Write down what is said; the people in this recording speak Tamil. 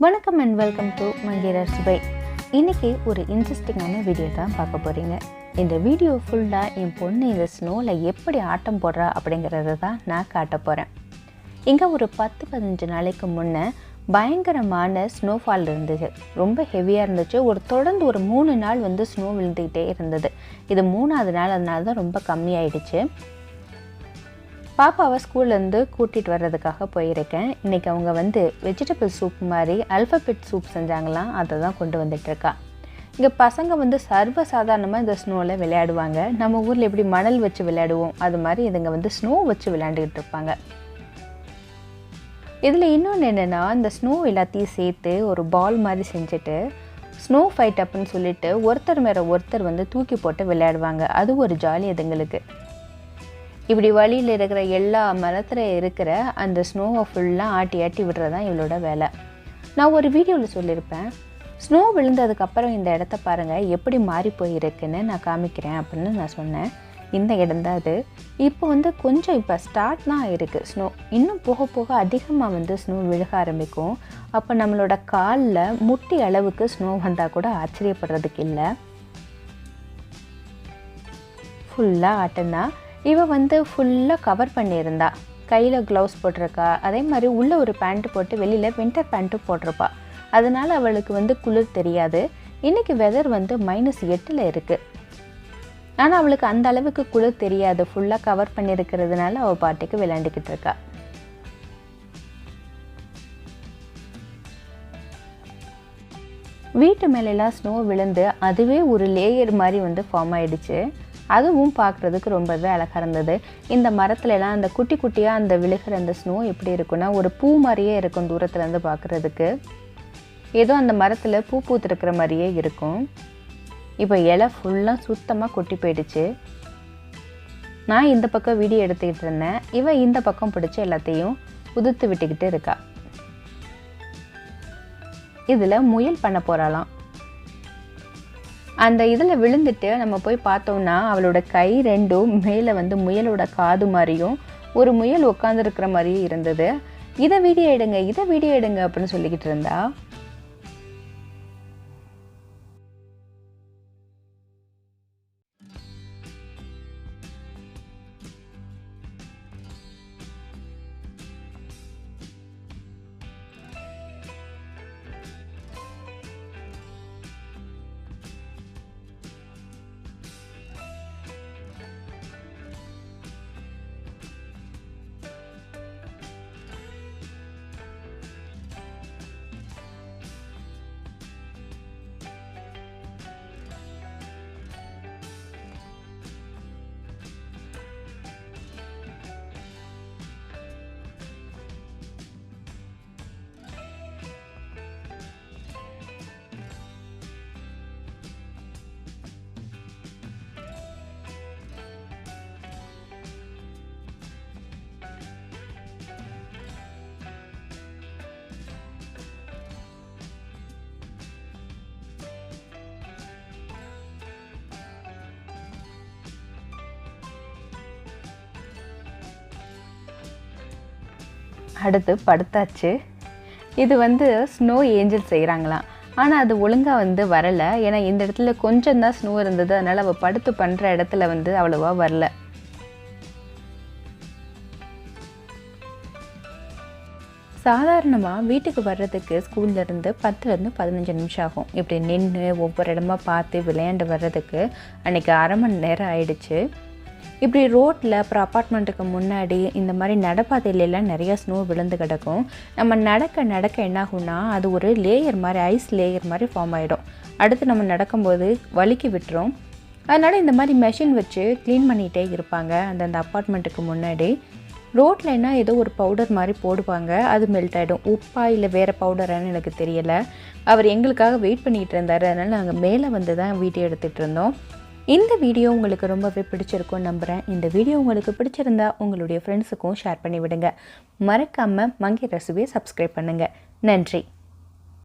வணக்கம் and welcome to Mangaiyar Arusuvai. இன்றைக்கி ஒரு இன்ட்ரெஸ்டிங்கான வீடியோ தான் பார்க்க போகிறீங்க. இந்த வீடியோ ஃபுல்லாக என் பொண்ணு இந்த ஸ்னோவில் எப்படி ஆட்டம் போடுறா அப்படிங்கிறத தான் நான் காட்ட போகிறேன். இங்கே ஒரு 10-15 நாளைக்கு முன்னே பயங்கரமான ஸ்னோஃபால் இருந்தது. ரொம்ப ஹெவியாக இருந்துச்சு. தொடர்ந்து ஒரு 3 நாள் ஸ்னோ விழுந்துக்கிட்டே இருந்தது. இது 3ஆவது நாள், அதனால தான் ரொம்ப கம்மியாயிடுச்சு. பாப்பாவை ஸ்கூல்லேருந்து கூட்டிகிட்டு வர்றதுக்காக போயிருக்கேன். இன்றைக்கி அவங்க வெஜிடபிள் சூப் மாதிரி அல்ஃபபெட் சூப் செஞ்சாங்களாம், அதை தான் கொண்டு வந்துட்டுருக்கா. இங்கே பசங்க சர்வசாதாரணமாக இந்த ஸ்னோவில் விளையாடுவாங்க. நம்ம ஊரில் எப்படி மணல் வச்சு விளையாடுவோம், அது மாதிரி இதுங்க ஸ்னோ வச்சு விளையாண்டுக்கிட்டு இருப்பாங்க. இதில் இன்னொன்று என்னென்னா, இந்த ஸ்னோ எல்லாத்தையும் சேர்த்து ஒரு பால் மாதிரி செஞ்சுட்டு ஸ்னோ ஃபைட் அப்படின்னு சொல்லிட்டு ஒருத்தர் மேலே ஒருத்தர் தூக்கி போட்டு விளையாடுவாங்க. அது ஒரு ஜாலி அதுங்களுக்கு. இப்படி வழியில் இருக்கிற எல்லா மரத்தில் இருக்கிற அந்த ஸ்னோவை ஃபுல்லாக ஆட்டி ஆட்டி விடுறது தான் இவளோட வேலை. நான் ஒரு வீடியோவில் சொல்லியிருப்பேன், ஸ்னோ விழுந்ததுக்கப்புறம் இந்த இடத்த பாருங்கள் எப்படி மாறி போயிருக்குன்னு நான் காமிக்கிறேன் அப்படின்னு நான் சொன்னேன். இந்த இடம் தான் அது. இப்போ கொஞ்சம் இப்போ ஸ்டார்ட் தான் இருக்குது ஸ்னோ. இன்னும் போக போக அதிகமாக ஸ்னோ விழுக ஆரம்பிக்கும். அப்போ நம்மளோட காலில் முட்டி அளவுக்கு ஸ்னோ வந்தால் கூட ஆச்சரியப்படுறதுக்கு இல்லை. ஃபுல்லாக ஆட்டம்தான். இவ ஃபுல்லாக கவர் பண்ணியிருந்தா. கையில் க்ளவுஸ் போட்டிருக்கா. அதே மாதிரி உள்ளே ஒரு பேண்ட்டு போட்டு வெளியில் வின்டர் பேண்ட்டும் போட்டிருப்பா. அதனால் அவளுக்கு குளிர் தெரியாது. இன்றைக்கி வெதர் -8 இருக்குது. ஆனால் அவளுக்கு அந்த அளவுக்கு குளிர் தெரியாது. ஃபுல்லாக கவர் பண்ணியிருக்கிறதுனால அவள் பாட்டுக்கு விளையாண்டுக்கிட்டு இருக்கா. வீட்டு மேலெல்லாம் ஸ்னோ விழுந்து அதுவே ஒரு லேயர் மாதிரி ஃபார்ம் ஆகிடுச்சு. அதுவும் பார்க்குறதுக்கு ரொம்பவே அழகாக இருந்தது. இந்த மரத்துலலாம் அந்த குட்டி குட்டியாக அந்த விழுகிற அந்த ஸ்னோ எப்படி இருக்குன்னா, ஒரு பூ மாதிரியே இருக்கும் தூரத்துலேருந்து பார்க்குறதுக்கு. ஏதோ அந்த மரத்தில் பூ பூத்துருக்கிற மாதிரியே இருக்கும். இப்போ இலை ஃபுல்லாக சுத்தமாக கொட்டி போயிடுச்சு. நான் இந்த பக்கம் வீடியோ எடுத்துக்கிட்டு இருந்தேன். இவன் இந்த பக்கம் பிடிச்சி எல்லாத்தையும் உதுத்து விட்டுக்கிட்டு இருக்கா. இதில் முயல் பண்ண போகிறாளாம். அந்த இதில் விழுந்துட்டு நம்ம போய் பார்த்தோம்னா அவளோட கை ரெண்டும் மேலே முயலோட காது மாதிரியும் ஒரு முயல் உட்காந்துருக்கிற மாதிரியும் இருந்தது. இதை வீடியோ எடுங்க அப்படின்னு சொல்லிக்கிட்டு இருந்தா. அடுத்து படுத்தாச்சு. இது ஸ்னோ ஏஞ்சல் செய்கிறாங்களாம். ஆனால் அது ஒழுங்காக வரலை. ஏன்னா இந்த இடத்துல கொஞ்சம் தான் ஸ்னோ இருந்தது. அதனால் அவள் படுத்து பண்ணுற இடத்துல அவ்வளோவா வரல. சாதாரணமாக வீட்டுக்கு வர்றதுக்கு ஸ்கூல்லேருந்து 10-15 நிமிஷம் ஆகும். இப்படி நின்று ஒவ்வொரு இடமா பார்த்து விளையாண்டு வர்றதுக்கு அன்றைக்கி அரை மணி நேரம் ஆயிடுச்சு. இப்படி ரோட்டில் அப்புறம் அப்பார்ட்மெண்ட்டுக்கு முன்னாடி இந்த மாதிரி நடப்பாதையிலெல்லாம் நிறையா ஸ்னோ விழுந்து கிடக்கும். நம்ம நடக்க என்னாகும்னா அது ஒரு லேயர் மாதிரி, ஐஸ் லேயர் மாதிரி ஃபார்ம் ஆகிடும். அடுத்து நம்ம நடக்கும்போது வலிக்கி விட்டுரும். அதனால் இந்த மாதிரி மெஷின் வச்சு க்ளீன் பண்ணிகிட்டே இருப்பாங்க அந்தந்த அப்பார்ட்மெண்ட்டுக்கு முன்னாடி. ரோட்டில் என்ன ஏதோ ஒரு பவுடர் மாதிரி போடுவாங்க, அது மெல்ட் ஆகிடும். உப்பா இல்லை வேறு பவுடரானு எனக்கு தெரியலை. அவர் எங்களுக்காக வெயிட் பண்ணிகிட்டு இருந்தார். அதனால் நாங்கள் மேலே தான் வீடியோ எடுத்துகிட்டு இருந்தோம். இந்த வீடியோ உங்களுக்கு ரொம்பவே பிடிச்சிருக்கும்னு நம்புகிறேன். இந்த வீடியோ உங்களுக்கு பிடிச்சிருந்தா உங்களுடைய ஃப்ரெண்ட்ஸுக்கும் ஷேர் பண்ணி விடுங்க. மறக்காமல் Mangaiyar Arusuvai சப்ஸ்கிரைப் பண்ணுங்கள். நன்றி.